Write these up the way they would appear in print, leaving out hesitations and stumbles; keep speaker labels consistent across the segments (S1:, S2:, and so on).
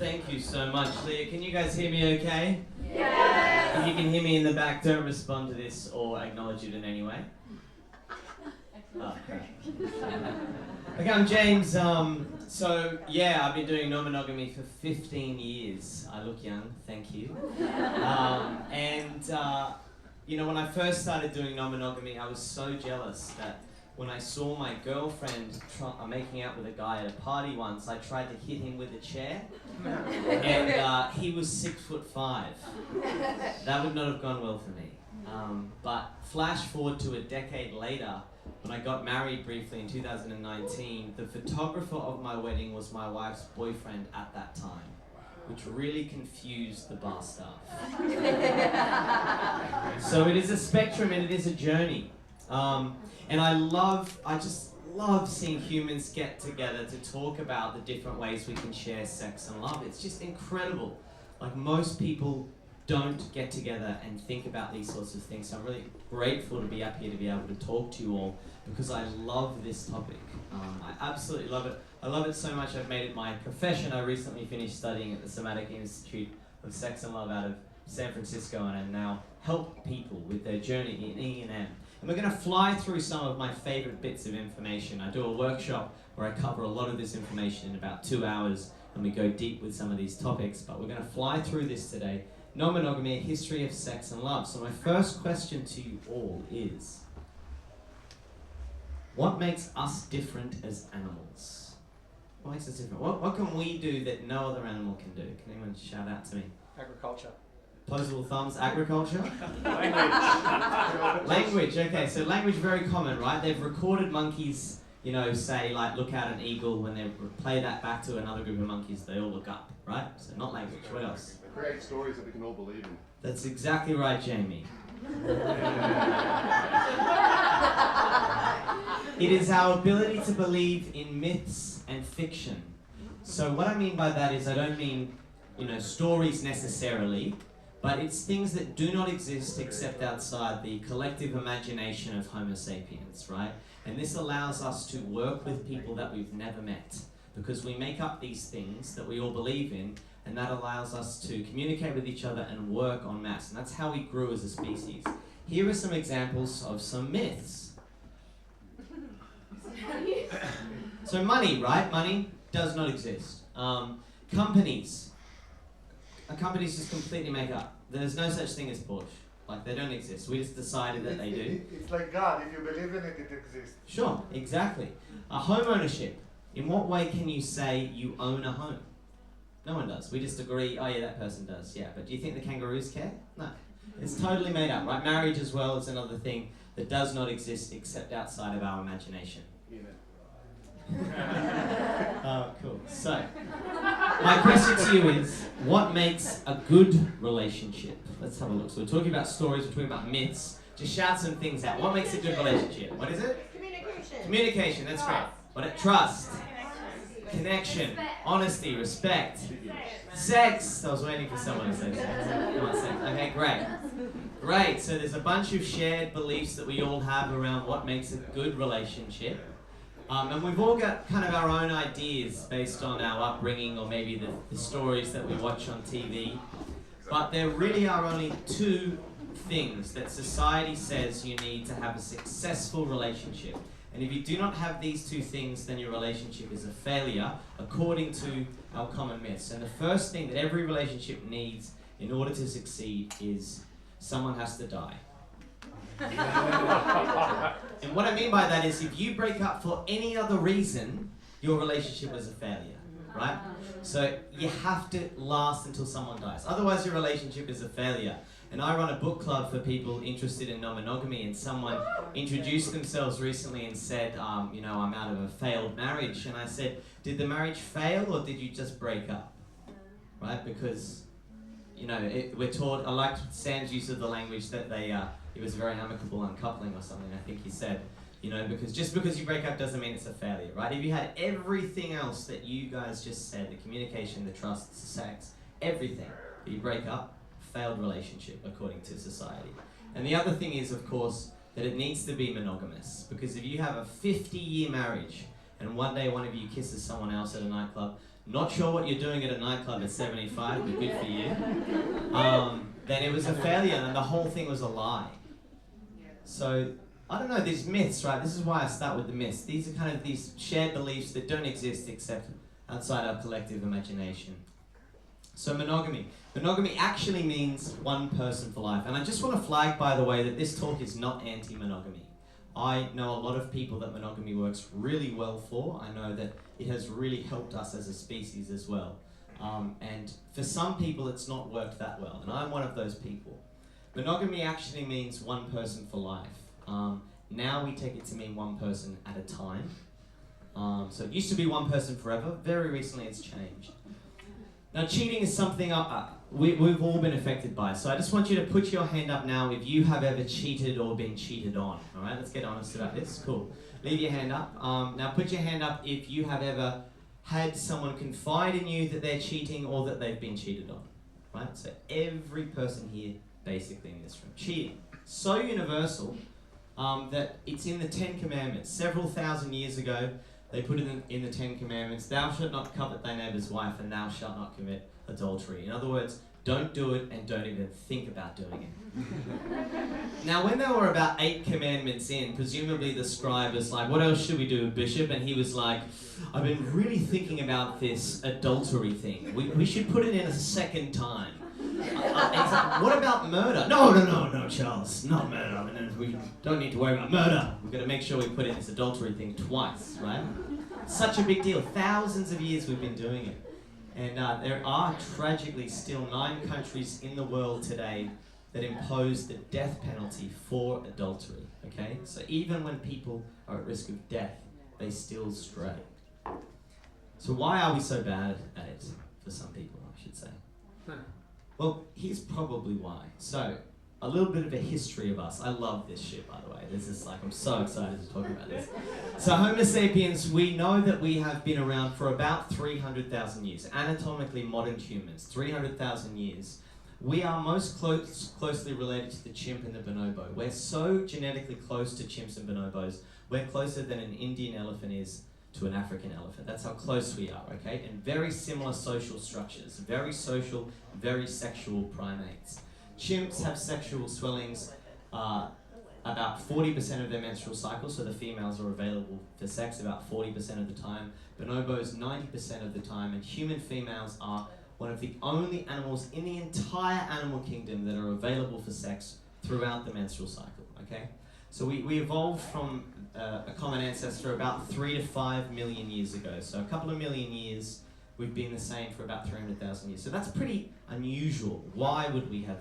S1: Thank you so much, Leah. Can you guys hear me okay?
S2: Yes.
S1: If you can hear me in the back, don't respond to this or acknowledge it in any way. Oh, okay, I'm James. So yeah, I've been doing non-monogamy for 15 years. I look young, thank you. You know, when I first started doing non-monogamy, I was so jealous that when I saw my girlfriend making out with a guy at a party once, I tried to hit him with a chair, and he was 6'5". That would not have gone well for me. But flash forward to a decade later, when I got married briefly in 2019, the photographer of my wedding was my wife's boyfriend at that time, which really confused the bar staff. So it is a spectrum and it is a journey. And I just love seeing humans get together to talk about the different ways we can share sex and love. It's just incredible. Like, most people don't get together and think about these sorts of things. So I'm really grateful to be up here to be able to talk to you all, because I love this topic. I absolutely love it. I love it so much I've made it my profession. I recently finished studying at the Somatic Institute of Sex and Love out of San Francisco, and I now help people with their journey in ENM. And we're going to fly through some of my favorite bits of information. I do a workshop where I cover a lot of this information in about 2 hours, and we go deep with some of these topics, but we're going to fly through this today. Non-monogamy, a history of sex and love. So my first question to you all is, what makes us different as animals? What makes us different? What can we do that no other animal can do? Can anyone shout out to me?
S3: Agriculture.
S1: Opposable thumbs, agriculture?
S3: Language.
S1: Language, okay, so language very common, right? They've recorded monkeys, you know, say, like, look out an eagle. When they play that back to another group of monkeys, they all look up, right? So not language, what else?
S4: They create stories that we can all believe in.
S1: That's exactly right, Jamie. It is our ability to believe in myths and fiction. So what I mean by that is, I don't mean, you know, stories necessarily, but it's things that do not exist except outside the collective imagination of Homo sapiens, right? And this allows us to work with people that we've never met, because we make up these things that we all believe in, and that allows us to communicate with each other and work en masse. And that's how we grew as a species. Here are some examples of some myths. So money, right? Money does not exist. Companies just completely make up. There's no such thing as Porsche. Like, they don't exist. We just decided that they do.
S5: It's like God. If you believe in it, it exists.
S1: Sure, exactly. Home ownership. In what way can you say you own a home? No one does. We just agree, oh yeah, that person does. Yeah, but do you think the kangaroos care? No. It's totally made up, right? Marriage as well is another thing that does not exist except outside of our imagination. Oh, cool. So, my question to you is, what makes a good relationship? Let's have a look. So we're talking about stories, we're talking about myths. Just shout some things out. What makes a good relationship? What is it?
S2: Communication.
S1: Communication, that's great. What? Trust. Connection. Honesty. Respect. Sex. I was waiting for someone to say sex. Come on, sex. Okay, great. Great. So there's a bunch of shared beliefs that we all have around what makes a good relationship. And we've all got kind of our own ideas based on our upbringing, or maybe the stories that we watch on TV. But there really are only two things that society says you need to have a successful relationship. And if you do not have these two things, then your relationship is a failure, according to our common myths. And the first thing that every relationship needs in order to succeed is someone has to die. And what I mean by that is, if you break up for any other reason, your relationship was a failure, right? So you have to last until someone dies. Otherwise, your relationship is a failure. And I run a book club for people interested in non-monogamy, and someone introduced themselves recently and said, you know, I'm out of a failed marriage. And I said, did the marriage fail, or did you just break up? Right? Because, you know, we're taught, I liked Sam's use of the language that it was a very amicable uncoupling or something, I think he said. You know, because just because you break up doesn't mean it's a failure, right? If you had everything else that you guys just said, the communication, the trust, the sex, everything, but you break up, failed relationship according to society. And the other thing is, of course, that it needs to be monogamous. Because if you have a 50-year marriage and one day one of you kisses someone else at a nightclub, not sure what you're doing at a nightclub at 75, but good for you, then it was a failure and the whole thing was a lie. So, I don't know, these myths, right? This is why I start with the myths. These are kind of these shared beliefs that don't exist except outside our collective imagination. So monogamy. Monogamy actually means one person for life. And I just want to flag, by the way, that this talk is not anti-monogamy. I know a lot of people that monogamy works really well for. I know that it has really helped us as a species as well. And for some people, it's not worked that well. And I'm one of those people. Monogamy actually means one person for life. Now we take it to mean one person at a time. So it used to be one person forever. Very recently it's changed. Now cheating is something we've all been affected by. So I just want you to put your hand up now if you have ever cheated or been cheated on. Alright, let's get honest about this. Cool. Leave your hand up. Now put your hand up if you have ever had someone confide in you that they're cheating or that they've been cheated on. Right? So every person here basically in this room. Cheating. So universal that it's in the 10 Commandments. Several thousand years ago, they put it in the 10 Commandments. Thou shalt not covet thy neighbor's wife, and thou shalt not commit adultery. In other words, don't do it and don't even think about doing it. Now, when they were about 8 commandments in, presumably the scribe was like, what else should we do, Bishop? And he was like, I've been really thinking about this adultery thing. We should put it in a second time. And he's like, what about murder? No, Charles, not murder. I mean, we don't need to worry about murder. We've got to make sure we put in this adultery thing twice, right? Such a big deal. Thousands of years we've been doing it. And there are tragically still 9 countries in the world today that impose the death penalty for adultery, okay? So even when people are at risk of death, they still stray. So why are we so bad at it, for some people, I should say? Well, here's probably why. So, a little bit of a history of us. I love this shit, by the way. This is like, I'm so excited to talk about this. So, Homo sapiens, we know that we have been around for about 300,000 years. Anatomically modern humans, 300,000 years. We are most closely related to the chimp and the bonobo. We're so genetically close to chimps and bonobos, we're closer than an Indian elephant is to an African elephant. That's how close we are, okay? And very similar social structures. Very social, very sexual primates. Chimps have sexual swellings about 40% of their menstrual cycle, so the females are available for sex about 40% of the time. Bonobos 90% of the time, and human females are one of the only animals in the entire animal kingdom that are available for sex throughout the menstrual cycle, okay? So we evolved from a common ancestor about 3 to 5 million years ago. So a couple of million years, we've been the same for about 300,000 years. So that's pretty unusual. Why would we have,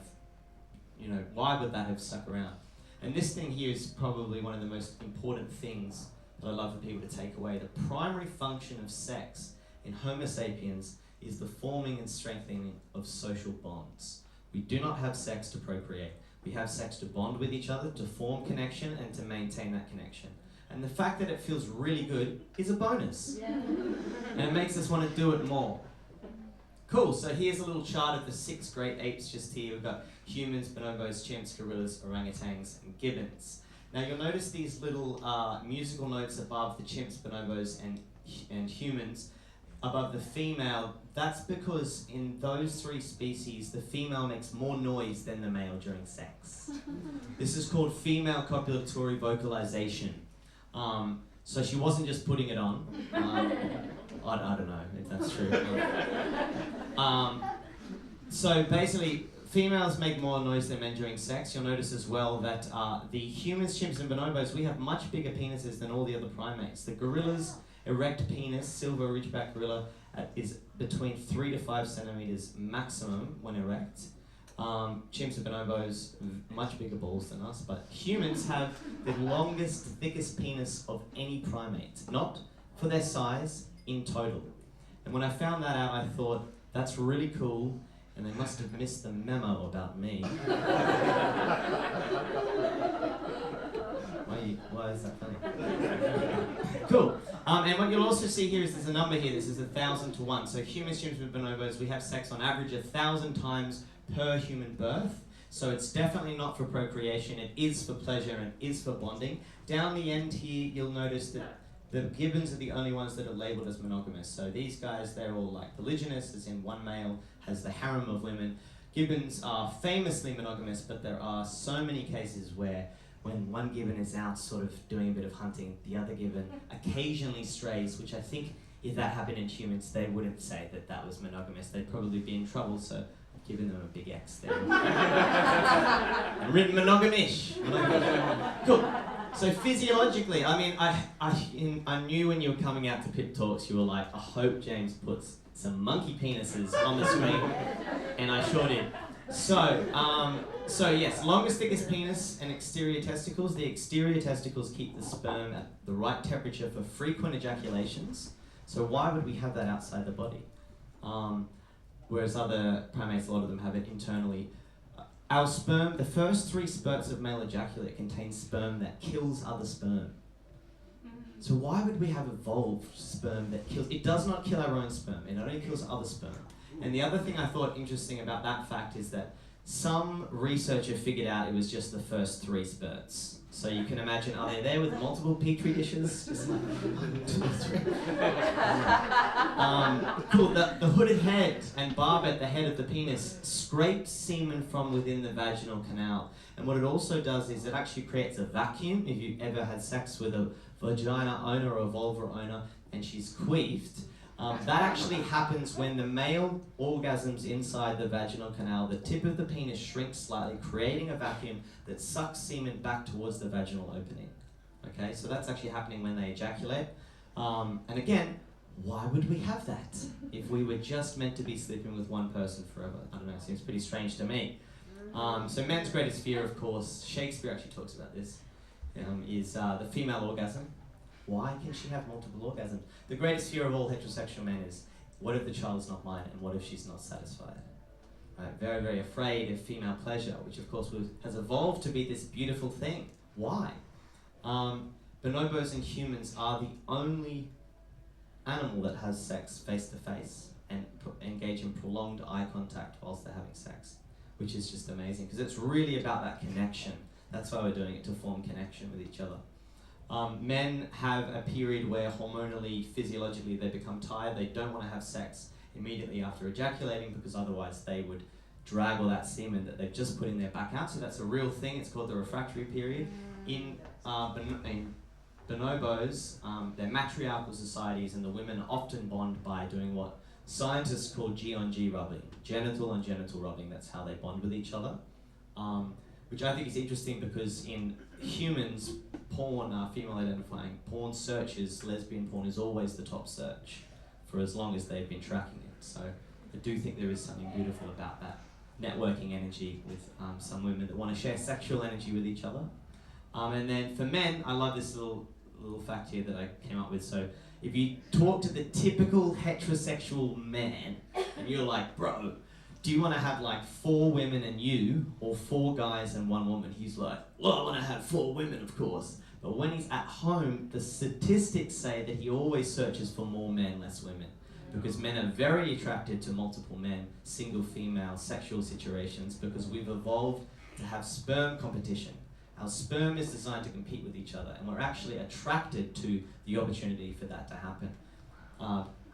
S1: why would that have stuck around? And this thing here is probably one of the most important things that I love for people to take away. The primary function of sex in Homo sapiens is the forming and strengthening of social bonds. We do not have sex to procreate. We have sex to bond with each other, to form connection, and to maintain that connection. And the fact that it feels really good is a bonus. Yeah. And it makes us want to do it more. Cool, so here's a little chart of the 6 great apes just here. We've got humans, bonobos, chimps, gorillas, orangutans, and gibbons. Now you'll notice these little musical notes above the chimps, bonobos, and humans. Above the female, that's because in those 3 species, the female makes more noise than the male during sex. This is called female copulatory vocalization. So she wasn't just putting it on. I don't know if that's true. So basically, females make more noise than men during sex. You'll notice as well that the humans, chimps, and bonobos, we have much bigger penises than all the other primates. The gorillas' erect penis, silver ridgeback gorilla, is between 3 to 5 centimeters maximum when erect. Chimps and bonobos, much bigger balls than us, but humans have the longest, thickest penis of any primate, not for their size, in total. And when I found that out, I thought, that's really cool, and they must have missed the memo about me. Why is that funny? Cool. And what you'll also see here is there's a number here. This is 1,000 to 1. So humans, chimps, and bonobos, we have sex on average 1,000 times per human birth. So it's definitely not for procreation. It is for pleasure and is for bonding. Down the end here, you'll notice that The gibbons are the only ones that are labelled as monogamous. So these guys, they're all like polygamous, as in one male has the harem of women. Gibbons are famously monogamous, but there are so many cases where when one gibbon is out sort of doing a bit of hunting, the other gibbon occasionally strays, which I think if that happened in humans, they wouldn't say that that was monogamous. They'd probably be in trouble, so I've given them a big X there. And written monogamish. Cool. So physiologically, I mean, I knew when you were coming out to PIP Talks, you were like, I hope James puts some monkey penises on the screen, and I sure did. So yes, longest, thickest penis and exterior testicles. The exterior testicles keep the sperm at the right temperature for frequent ejaculations. So why would we have that outside the body? Whereas other primates, a lot of them have it internally. Our sperm, the first 3 spurts of male ejaculate contain sperm that kills other sperm. So why would we have evolved sperm that kills? It does not kill our own sperm, it only kills other sperm. And the other thing I thought interesting about that fact is that some researcher figured out it was just the first 3 spurts. So you can imagine, are they there with multiple petri dishes? Just like 1, 2, 3. Cool. The hooded head and barb at the head of the penis scrapes semen from within the vaginal canal. And what it also does is it actually creates a vacuum. If you ever had sex with a vagina owner or a vulva owner and she's queefed, that actually happens when the male orgasms inside the vaginal canal. The tip of the penis shrinks slightly, creating a vacuum that sucks semen back towards the vaginal opening. Okay, so that's actually happening when they ejaculate. And again, why would we have that if we were just meant to be sleeping with one person forever? I don't know, it seems pretty strange to me. So men's greatest fear, of course, Shakespeare actually talks about this, is the female orgasm. Why can she have multiple orgasms? The greatest fear of all heterosexual men is, what if the child's not mine and what if she's not satisfied? Right? Very, very afraid of female pleasure, which of course has evolved to be this beautiful thing. Why? Bonobos and humans are the only animal that has sex face to face and engage in prolonged eye contact whilst they're having sex, which is just amazing because it's really about that connection. That's why we're doing it, to form connection with each other. Men have a period where hormonally, physiologically, they become tired. They don't want to have sex immediately after ejaculating because otherwise they would drag all that semen that they've just put in there back out. So that's a real thing. It's called the refractory period. In bonobos, they're matriarchal societies, and the women often bond by doing what scientists call G-on-G rubbing, genital on genital rubbing. That's how they bond with each other. Which I think is interesting because in humans, porn, female identifying porn searches, lesbian porn is always the top search for as long as they've been tracking it. So I do think there is something beautiful about that networking energy with some women that want to share sexual energy with each other. And then for men, I love this little fact here that I came up with. So if you talk to the typical heterosexual man and you're like, bro, do you want to have like 4 women and you, or 4 guys and 1 woman? He's like, well, I want to have 4 women, of course. But when he's at home, the statistics say that he always searches for more men, less women. Because men are very attracted to multiple men, single female, sexual situations, because we've evolved to have sperm competition. Our sperm is designed to compete with each other, and we're actually attracted to the opportunity for that to happen.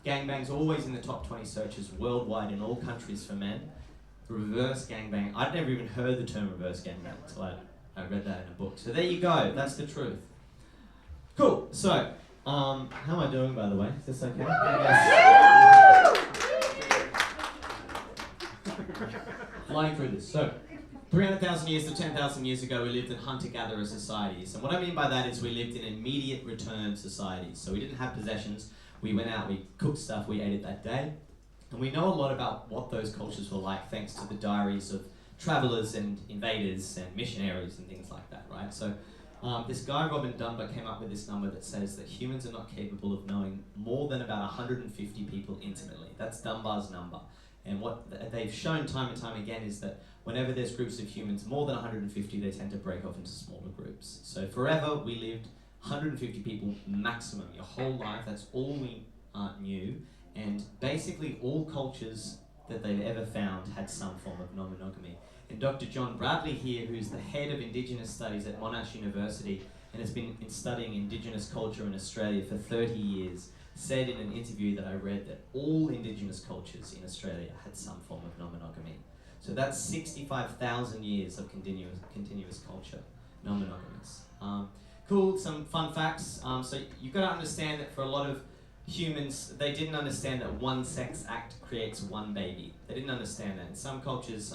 S1: Gangbangs always in the top 20 searches worldwide in all countries for men. Reverse gangbang, I'd never even heard the term reverse gangbang until I read that in a book. So there you go, that's the truth. Cool, so, how am I doing by the way? Is this okay? Flying through this. So, 300,000 years to 10,000 years ago, we lived in hunter-gatherer societies. And what I mean by that is we lived in immediate return societies. So we didn't have possessions. We went out, we cooked stuff, we ate it that day. And we know a lot about what those cultures were like thanks to the diaries of travelers and invaders and missionaries and things like that, right? So this guy, Robin Dunbar, came up with this number that says that humans are not capable of knowing more than about 150 people intimately. That's Dunbar's number. And what they've shown time and time again is that whenever there's groups of humans more than 150, they tend to break off into smaller groups. So forever we lived 150 people maximum, your whole life, that's all we knew. And basically all cultures that they've ever found had some form of non-monogamy. And Dr. John Bradley here, who's the head of Indigenous Studies at Monash University, and has been studying Indigenous culture in Australia for 30 years, said in an interview that I read that all Indigenous cultures in Australia had some form of non-monogamy. So that's 65,000 years of continuous culture, non-monogamous. Cool, some fun facts. So you've got to understand that for a lot of humans, they didn't understand that one sex act creates one baby. They didn't understand that. In some cultures,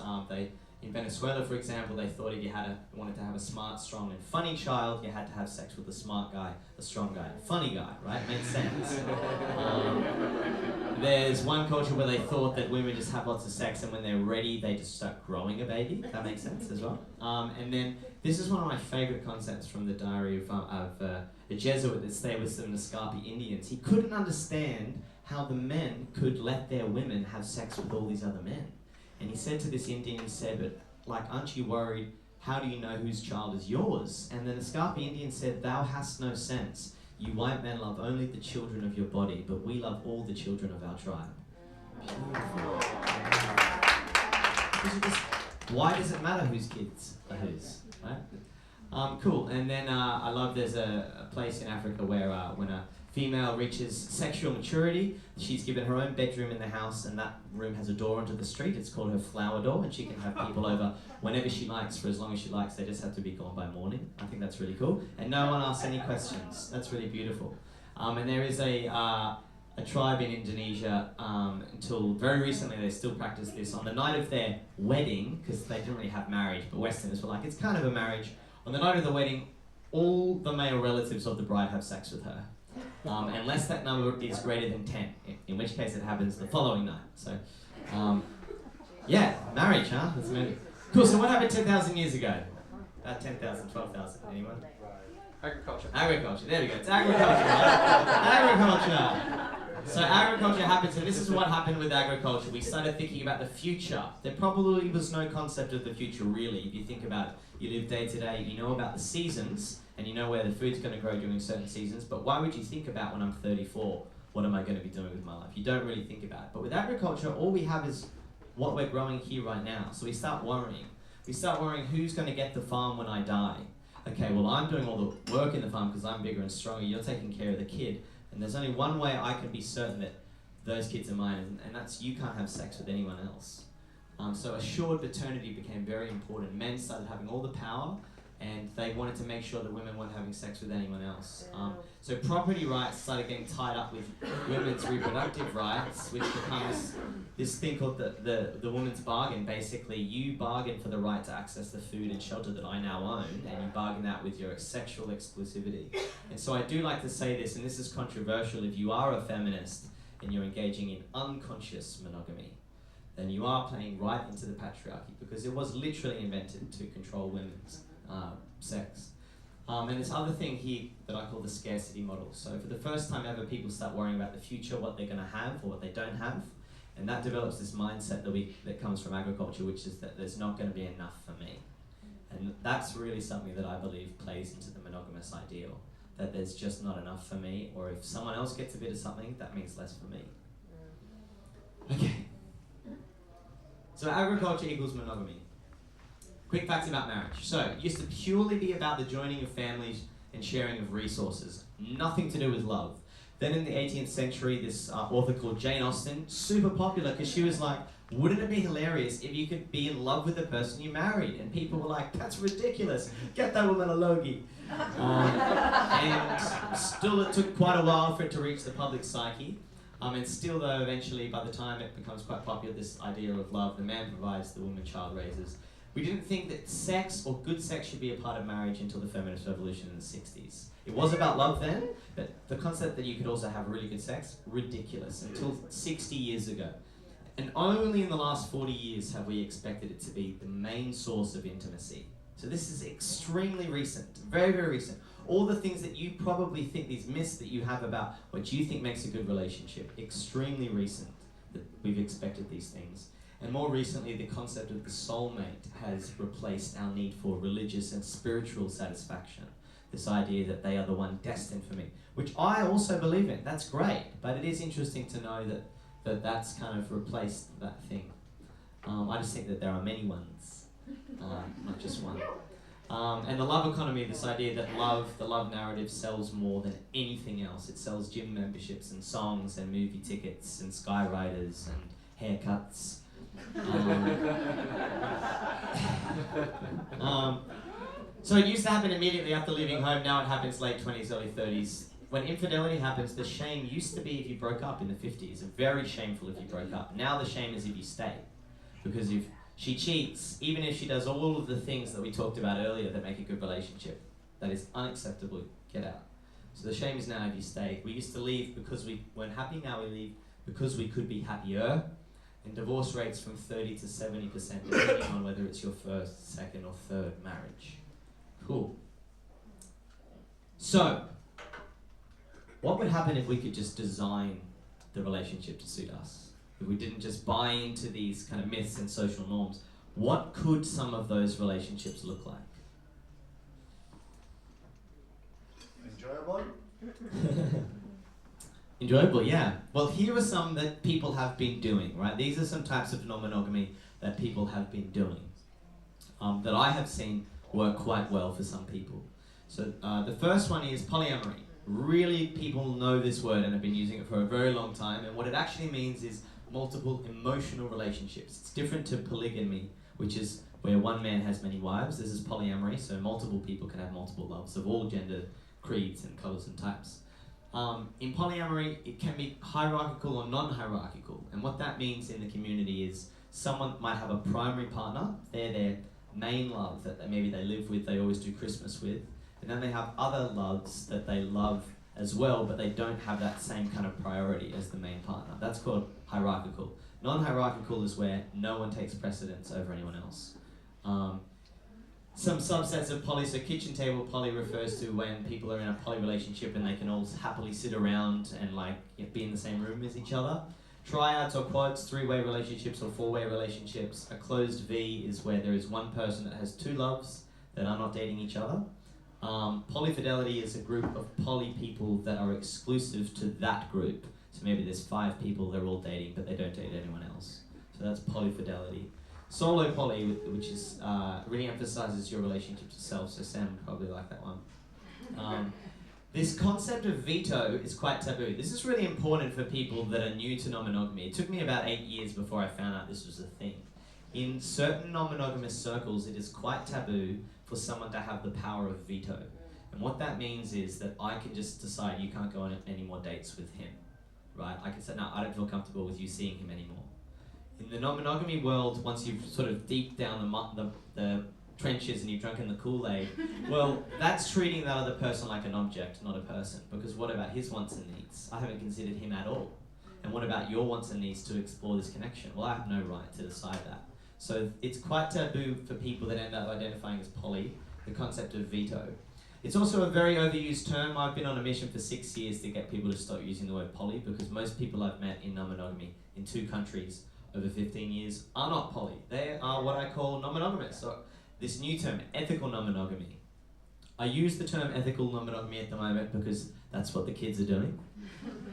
S1: in Venezuela, for example, they thought if you wanted to have a smart, strong, and funny child, you had to have sex with a smart guy, a strong guy, funny guy, right? Makes sense. There's one culture where they thought that women just have lots of sex, and when they're ready, they just start growing a baby. That makes sense as well. And then this is one of my favorite concepts from the diary of a Jesuit that stayed with some Nascapi Indians. He couldn't understand how the men could let their women have sex with all these other men. And he said to this Indian, he said, but like, aren't you worried? How do you know whose child is yours? And the Nascapi Indian said, thou hast no sense. You white men love only the children of your body, but we love all the children of our tribe. Why does it matter whose kids are whose, right? Cool, and then I love there's a place in Africa where when a female reaches sexual maturity, she's given her own bedroom in the house, and that room has a door onto the street. It's called her flower door, and she can have people over whenever she likes for as long as she likes. They just have to be gone by morning. I think that's really cool. And no one asks any questions. That's really beautiful. And there is a tribe in Indonesia, until very recently they still practice this. On the night of their wedding, because they didn't really have marriage, but Westerners were like, it's kind of a marriage. On the night of the wedding, all the male relatives of the bride have sex with her. Unless that number is greater than 10, in which case it happens the following night. So, yeah, marriage, huh? That's amazing. Cool, so what happened 10,000 years ago? About 10,000, 12,000, anyone?
S2: Agriculture.
S1: Agriculture, there we go, it's agriculture, right? Agriculture! So agriculture happens, and this is what happened with agriculture. We started thinking about the future. There probably was no concept of the future, really. If you think about it, you live day to day, you know about the seasons, and you know where the food's going to grow during certain seasons, but why would you think about when I'm 34, what am I going to be doing with my life? You don't really think about it. But with agriculture, all we have is what we're growing here right now. So we start worrying. We start worrying who's going to get the farm when I die. Okay, well, I'm doing all the work in the farm because I'm bigger and stronger. You're taking care of the kid. And there's only one way I can be certain that those kids are mine, and that's you can't have sex with anyone else. So assured paternity became very important. Men started having all the power, and they wanted to make sure that women weren't having sex with anyone else. So property rights started getting tied up with women's reproductive rights, which becomes this thing called the woman's bargain. Basically, you bargain for the right to access the food and shelter that I now own, and you bargain that with your sexual exclusivity. And so I do like to say this, and this is controversial, if you are a feminist and you're engaging in unconscious monogamy, then you are playing right into the patriarchy, because it was literally invented to control women's sex. And this other thing here that I call the scarcity model. So for the first time ever, people start worrying about the future, what they're going to have or what they don't have. And that develops this mindset that comes from agriculture, which is that there's not going to be enough for me. And that's really something that I believe plays into the monogamous ideal, that there's just not enough for me, or if someone else gets a bit of something, that means less for me. Okay. So agriculture equals monogamy. Quick facts about marriage. So it used to purely be about the joining of families and sharing of resources. Nothing to do with love. Then in the 18th century, this author called Jane Austen, super popular because she was like, wouldn't it be hilarious if you could be in love with the person you married? And people were like, that's ridiculous. Get that woman a logie. And still it took quite a while for it to reach the public psyche. And still though, eventually, by the time it becomes quite popular, this idea of love, the man provides, the woman child raises. We didn't think that sex or good sex should be a part of marriage until the feminist revolution in the 60s. It was about love then, but the concept that you could also have really good sex, ridiculous, until 60 years ago. And only in the last 40 years have we expected it to be the main source of intimacy. So this is extremely recent, very, very recent. All the things that you probably think, these myths that you have about what you think makes a good relationship, extremely recent that we've expected these things. And more recently, the concept of the soulmate has replaced our need for religious and spiritual satisfaction. This idea that they are the one destined for me, which I also believe in. That's great, but it is interesting to know that's kind of replaced that thing. I just think that there are many ones, not just one. And the love economy, this idea that the love narrative sells more than anything else. It sells gym memberships and songs and movie tickets and skyriders and haircuts. So it used to happen immediately after leaving home. Now it happens late 20s, early 30s. When infidelity happens, the shame used to be if you broke up in the 50s. Very shameful if you broke up. Now the shame is if you stay. Because if she cheats, even if she does all of the things that we talked about earlier that make a good relationship, that is unacceptable, get out. So the shame is now if you stay. We used to leave because we weren't happy, now we leave because we could be happier. And divorce rates from 30 to 70%, depending on whether it's your first, second, or third marriage. Cool. So, what would happen if we could just design the relationship to suit us? If we didn't just buy into these kind of myths and social norms, what could some of those relationships look like?
S5: Enjoyable?
S1: Enjoyable, yeah. Well, here are some that people have been doing, right? These are some types of non-monogamy that people have been doing, that I have seen work quite well for some people. So the first one is polyamory. Really, people know this word and have been using it for a very long time, and what it actually means is multiple emotional relationships. It's different to polygamy, which is where one man has many wives. This is polyamory, so multiple people can have multiple loves of all gender, creeds, and colours and types. In polyamory, it can be hierarchical or non-hierarchical, and what that means in the community is someone might have a primary partner, they're their main love that maybe they live with, they always do Christmas with, and then they have other loves that they love as well, but they don't have that same kind of priority as the main partner. That's called hierarchical. Non-hierarchical is where no one takes precedence over anyone else. Some subsets of poly, so kitchen table poly refers to when people are in a poly relationship and they can all happily sit around and be in the same room as each other. Triads or quads, three-way relationships or four-way relationships. A closed V is where there is one person that has two loves that are not dating each other. Polyfidelity is a group of poly people that are exclusive to that group. So maybe there's 5 people, they're all dating, but they don't date anyone else. So that's polyfidelity. Solo poly, which is really emphasizes your relationship to self, so Sam would probably like that one. This concept of veto is quite taboo. This is really important for people that are new to non-monogamy. It took me about 8 years before I found out this was a thing. In certain non-monogamous circles, it is quite taboo for someone to have the power of veto. And what that means is that I can just decide you can't go on any more dates with him, right? I can say, no, I don't feel comfortable with you seeing him anymore. In the non-monogamy world, once you've sort of deep down the trenches and you've drunken the Kool-Aid, well, that's treating that other person like an object, not a person. Because what about his wants and needs? I haven't considered him at all. And what about your wants and needs to explore this connection? Well, I have no right to decide that. So it's quite taboo for people that end up identifying as poly, the concept of veto. It's also a very overused term. I've been on a mission for 6 years to get people to stop using the word poly, because most people I've met in non-monogamy in 2 countries over 15 years are not poly. They are what I call non-monogamous. So this new term, ethical non-monogamy. I use the term ethical non-monogamy at the moment because that's what the kids are doing.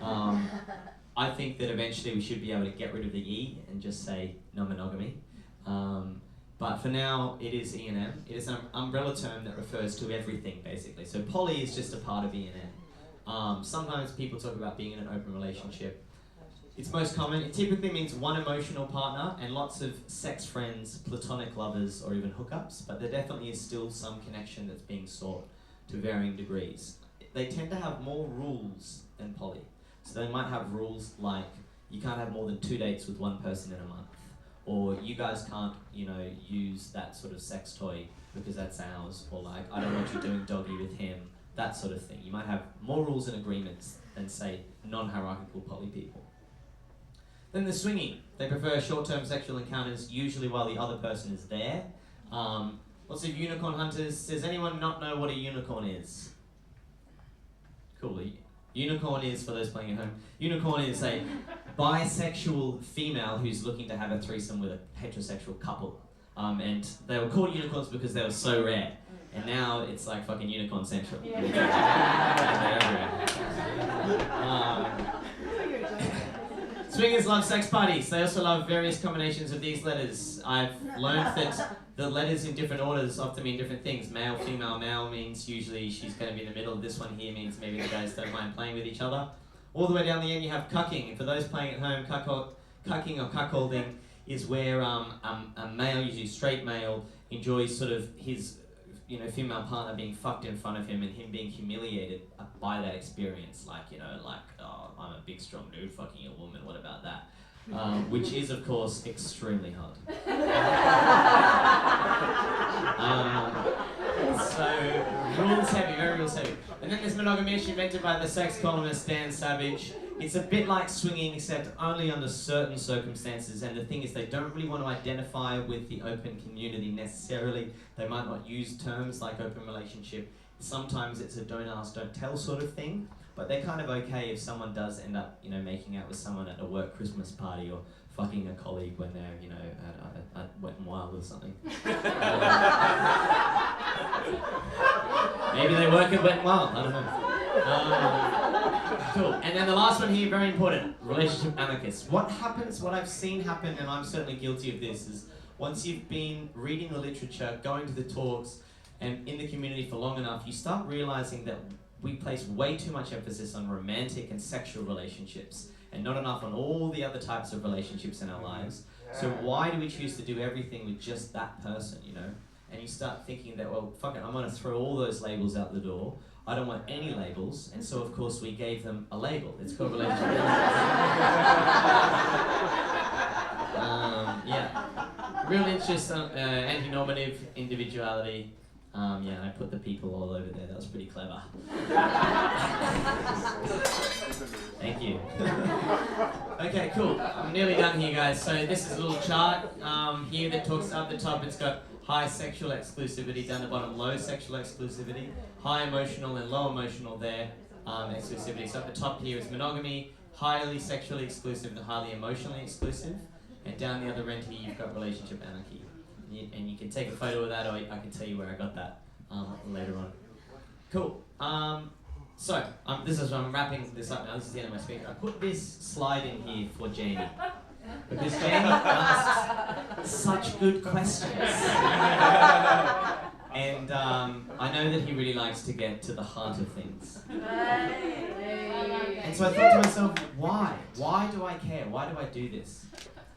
S1: I think that eventually we should be able to get rid of the E and just say non-monogamy. But for now, it is ENM. It is an umbrella term that refers to everything, basically. So poly is just a part of ENM. Sometimes people talk about being in an open relationship. It's most common. It typically means one emotional partner and lots of sex friends, platonic lovers, or even hookups, but there definitely is still some connection that's being sought to varying degrees. They tend to have more rules than poly. So they might have rules like you can't have more than 2 dates with one person in a month, or you guys can't, use that sort of sex toy because that's ours, or like, I don't want you doing doggy with him, that sort of thing. You might have more rules and agreements than, say, non-hierarchical poly people. Then the swinging. They prefer short-term sexual encounters, usually while the other person is there. Lots of unicorn hunters. Does anyone not know what a unicorn is? Cool. Unicorn is, for those playing at home, unicorn is a bisexual female who's looking to have a threesome with a heterosexual couple. And they were called unicorns because they were so rare. And now it's like fucking unicorn central. Swingers love sex parties. They also love various combinations of these letters. I've learned that the letters in different orders often mean different things. Male, female, male means usually she's going to be in the middle. This one here means maybe the guys don't mind playing with each other. All the way down the end you have cucking. And for those playing at home, cucking or cuckolding is where a male, usually straight male, enjoys sort of his female partner being fucked in front of him and him being humiliated by that experience. Oh, I'm a big strong dude fucking a woman, what about that? Which is of course extremely hard. So rules heavy, very rules heavy. And then there's monogamish, invented by the sex columnist Dan Savage. It's a bit like swinging, except only under certain circumstances. And the thing is, they don't really want to identify with the open community necessarily. They might not use terms like open relationship. Sometimes it's a don't ask, don't tell sort of thing. But they're kind of okay if someone does end up, making out with someone at a work Christmas party or fucking a colleague when they're, at Wet n Wild or something. Maybe they work at Wet n Wild, I don't know. Cool. And then the last one here, very important, relationship anarchists. What I've seen happen, and I'm certainly guilty of this, is once you've been reading the literature, going to the talks, and in the community for long enough, you start realizing that we place way too much emphasis on romantic and sexual relationships and not enough on all the other types of relationships in our lives. So why do we choose to do everything with just that person, And you start thinking that, well, fuck it, I'm going to throw all those labels out the door. I don't want any labels. And so, of course, we gave them a label. It's called relationship. Real interest, anti-normative individuality. And I put the people all over there. That was pretty clever. Thank you. Okay, cool. I'm nearly done here, guys. So this is a little chart here that talks up the top. It's got high sexual exclusivity, down the bottom low sexual exclusivity, high emotional and low emotional there, exclusivity. So at the top here is monogamy, highly sexually exclusive and highly emotionally exclusive. And down the other end here you've got relationship anarchy. And you can take a photo of that, or I can tell you where I got that later on. Cool. So I'm wrapping this up now. This is the end of my speech. I put this slide in here for Jamie because Jamie asks such good questions, and I know that he really likes to get to the heart of things. And so I thought to myself, why? Why do I care? Why do I do this?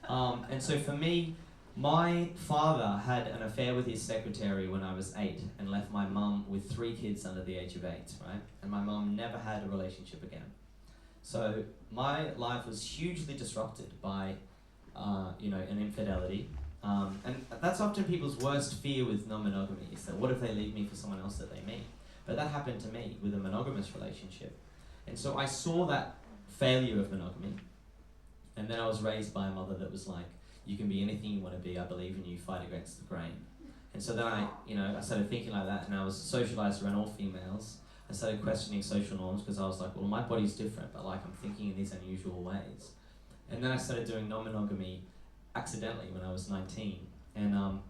S1: And so for me, my father had an affair with his secretary when I was 8 and left my mum with 3 kids under the age of 8, right? And my mum never had a relationship again. So my life was hugely disrupted by, an infidelity. And that's often people's worst fear with non-monogamy, is that what if they leave me for someone else that they meet? But that happened to me with a monogamous relationship. And so I saw that failure of monogamy. And then I was raised by a mother that was like, you can be anything you want to be, I believe in you, fight against the grain. And so then I started thinking like that, and I was socialized around all females. I started questioning social norms because I was like, well, my body's different, but I'm thinking in these unusual ways. And then I started doing non-monogamy accidentally when I was 19. And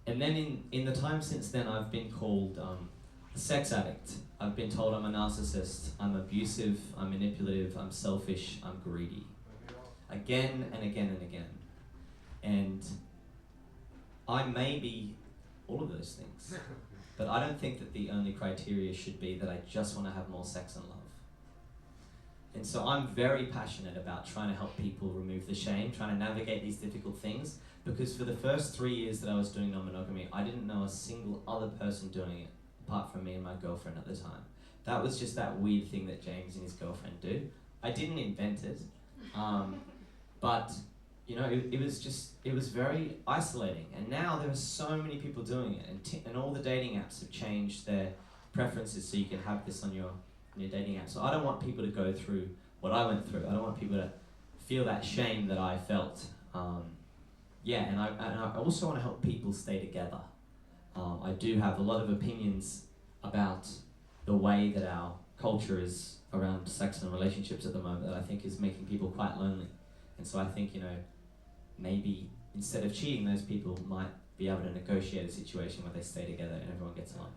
S1: then in the time since then, I've been called a sex addict. I've been told I'm a narcissist, I'm abusive, I'm manipulative, I'm selfish, I'm greedy. Again and again and again. And I may be all of those things, but I don't think that the only criteria should be that I just want to have more sex and love. And so I'm very passionate about trying to help people remove the shame, trying to navigate these difficult things, because for the first 3 years that I was doing non-monogamy, I didn't know a single other person doing it apart from me and my girlfriend at the time. That was just that weird thing that James and his girlfriend do. I didn't invent it, but it was very isolating. And now there are so many people doing it, and all the dating apps have changed their preferences so you can have this on your dating app. So I don't want people to go through what I went through. I don't want people to feel that shame that I felt. And I also want to help people stay together. I do have a lot of opinions about the way that our culture is around sex and relationships at the moment that I think is making people quite lonely. And so I think, maybe instead of cheating, those people might be able to negotiate a situation where they stay together and everyone gets along.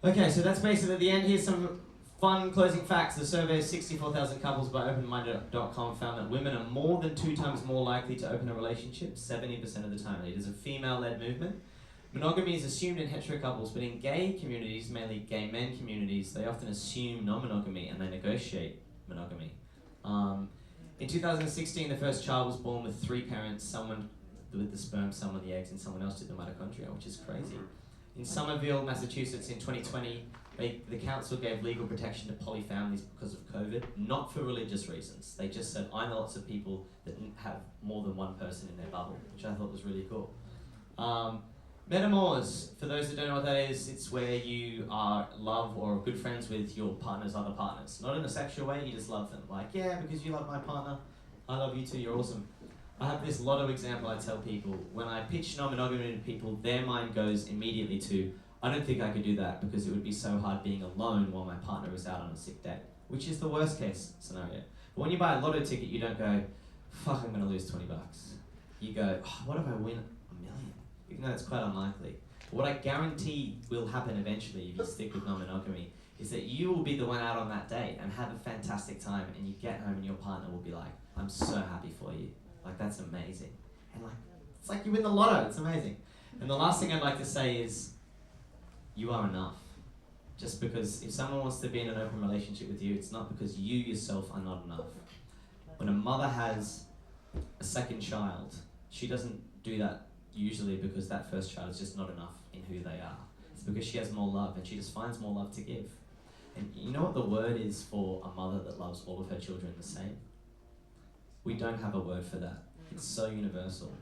S1: Okay, so that's basically the end. Here's some Fun closing facts. The survey of 64,000 couples by openminded.com found that women are more than 2 times more likely to open a relationship, 70% of the time. It is a female-led movement. Monogamy is assumed in hetero couples, but in gay communities, mainly gay men communities, they often assume non-monogamy and they negotiate monogamy. In 2016, the first child was born with 3 parents, someone with the sperm, someone the eggs, and someone else did the mitochondria, which is crazy. In Somerville, Massachusetts, in 2020, the council gave legal protection to polyfamilies because of COVID, not for religious reasons. They just said, I know lots of people that have more than one person in their bubble, which I thought was really cool. Metamors, for those that don't know what that is, it's where you are love or good friends with your partner's other partners. Not in a sexual way, you just love them. Like, yeah, because you love my partner, I love you too, you're awesome. I have this lotto example I tell people. When I pitch non-monogamy to people, their mind goes immediately to, I don't think I could do that because it would be so hard being alone while my partner is out on a sick day, which is the worst case scenario. But when you buy a lotto ticket, you don't go, fuck, I'm gonna lose 20 bucks. You go, oh, what if I win $1 million? Even though it's quite unlikely. But what I guarantee will happen eventually if you stick with non-monogamy is that you will be the one out on that day and have a fantastic time, and you get home and your partner will be like, I'm so happy for you. Like, that's amazing. And like, it's like you win the lotto, it's amazing. And the last thing I'd like to say is, you are enough. Just because if someone wants to be in an open relationship with you, it's not because you yourself are not enough. When a mother has a second child, she doesn't do that usually because that first child is just not enough in who they are. It's because she has more love and she just finds more love to give. And you know what the word is for a mother that loves all of her children the same? We don't have a word for that. It's so universal.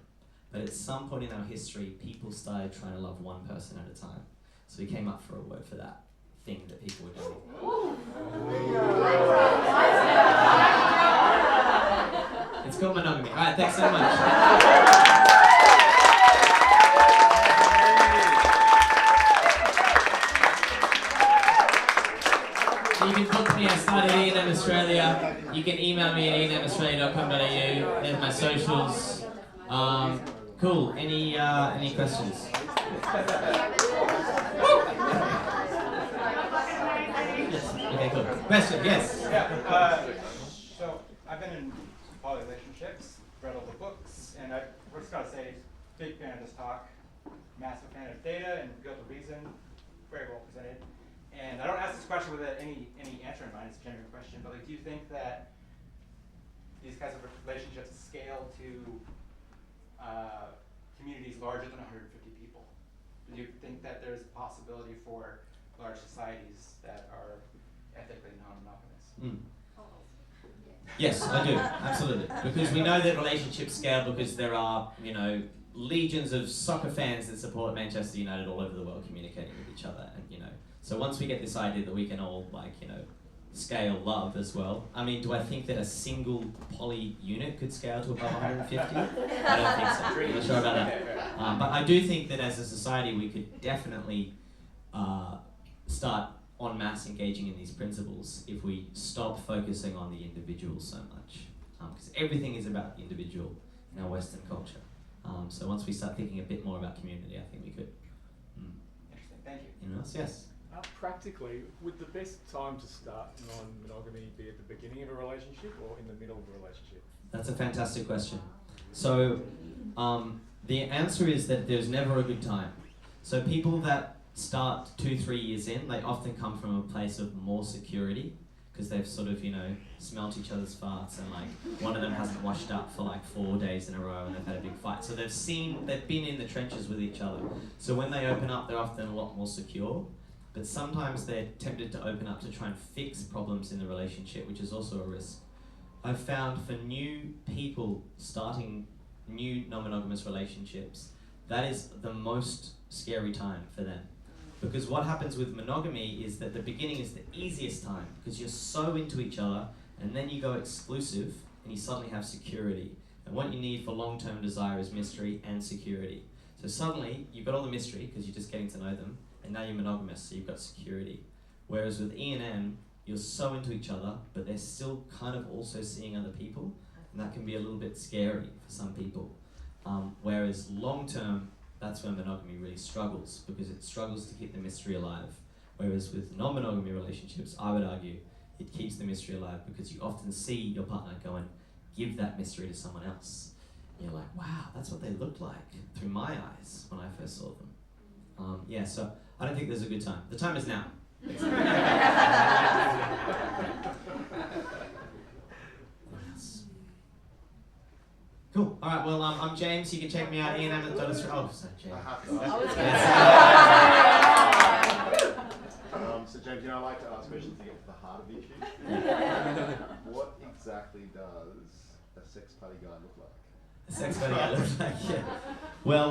S1: But at some point in our history, people started trying to love one person at a time. So we came up for a word for that thing that people were doing. It's called monogamy. Alright, thanks so much. You can book me. I started ENM Australia. You can email me at enmaustralia.com.au. There's my socials. Cool. Any questions? Yes. Okay, cool. Question, yes.
S2: Yeah. So I've been in poly relationships, read all the books, and I just gotta say, big fan of this talk, massive fan of data and Build a Reason, very well presented. And I don't ask this question with any answer in mind, it's a genuine question, but like, do you think that these kinds of relationships scale to communities larger than 150 people? Do you think that there's a possibility for large societies that are ethically non-monogamous?
S1: Yes, I do, absolutely. Because we know that relationships scale because there are, legions of soccer fans that support Manchester United all over the world communicating with each other, and so once we get this idea that we can all scale love as well. I mean, do I think that a single poly unit could scale to above 150? I don't think so. I'm not sure about that. But I do think that as a society we could definitely start en masse engaging in these principles if we stop focusing on the individual so much. Because everything is about the individual in our Western culture. So once we start thinking a bit more about community, I think we could.
S2: Interesting, thank you.
S1: Anyone else? Yes?
S3: Practically, would the best time to start non-monogamy be at the beginning of a relationship or in the middle of a relationship?
S1: That's a fantastic question. So the answer is that there's never a good time. So people that start 2-3 years in, they often come from a place of more security because they've sort of, smelt each other's farts and one of them hasn't washed up for 4 days in a row and they've had a big fight. So they've been in the trenches with each other. So when they open up, they're often a lot more secure. But sometimes they're tempted to open up to try and fix problems in the relationship, which is also a risk. I've found for new people starting new non-monogamous relationships, that is the most scary time for them. Because what happens with monogamy is that the beginning is the easiest time because you're so into each other, and then you go exclusive and you suddenly have security. And what you need for long-term desire is mystery and security. So suddenly you've got all the mystery because you're just getting to know them, and now you're monogamous, so you've got security. Whereas with ENM, you're so into each other, but they're still kind of also seeing other people, and that can be a little bit scary for some people. Whereas long-term, that's when monogamy really struggles, because it struggles to keep the mystery alive. Whereas with non-monogamy relationships, I would argue it keeps the mystery alive because you often see your partner go and give that mystery to someone else. And you're like, wow, that's what they looked like through my eyes when I first saw them. Yeah, so I don't think there's a good time. The time is now. What else? Cool. All right. Well, I'm James. You can check me out. ENM at Australia. Oh, sorry, James.
S4: I have to ask. So James, I like to ask questions to get to the heart of the issue. What exactly does a sex party guy look like?
S1: A sex party guy looks like, yeah. Well,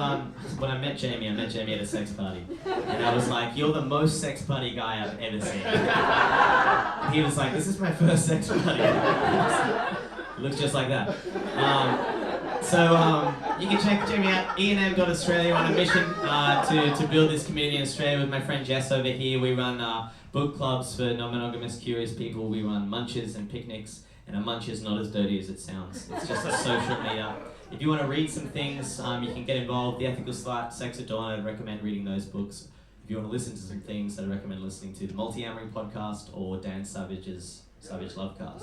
S1: when I met Jamie at a sex party. And I was like, you're the most sex party guy I've ever seen. And he was like, this is my first sex party. It looks just like that. So you can check Jamie out, ENM.Australia, on a mission to build this community in Australia with my friend Jess over here. We run book clubs for non-monogamous curious people. We run munches and picnics, and a munch is not as dirty as it sounds. It's just a social meetup. If you want to read some things, you can get involved. The Ethical Sex at Dawn, I'd recommend reading those books. If you want to listen to some things, I'd recommend listening to the Multi-Amory podcast or Dan Savage's Savage Lovecast.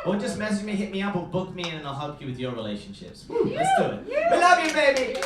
S1: Or just message me, hit me up, or book me in, and I'll help you with your relationships. Let's do it. We love you, baby!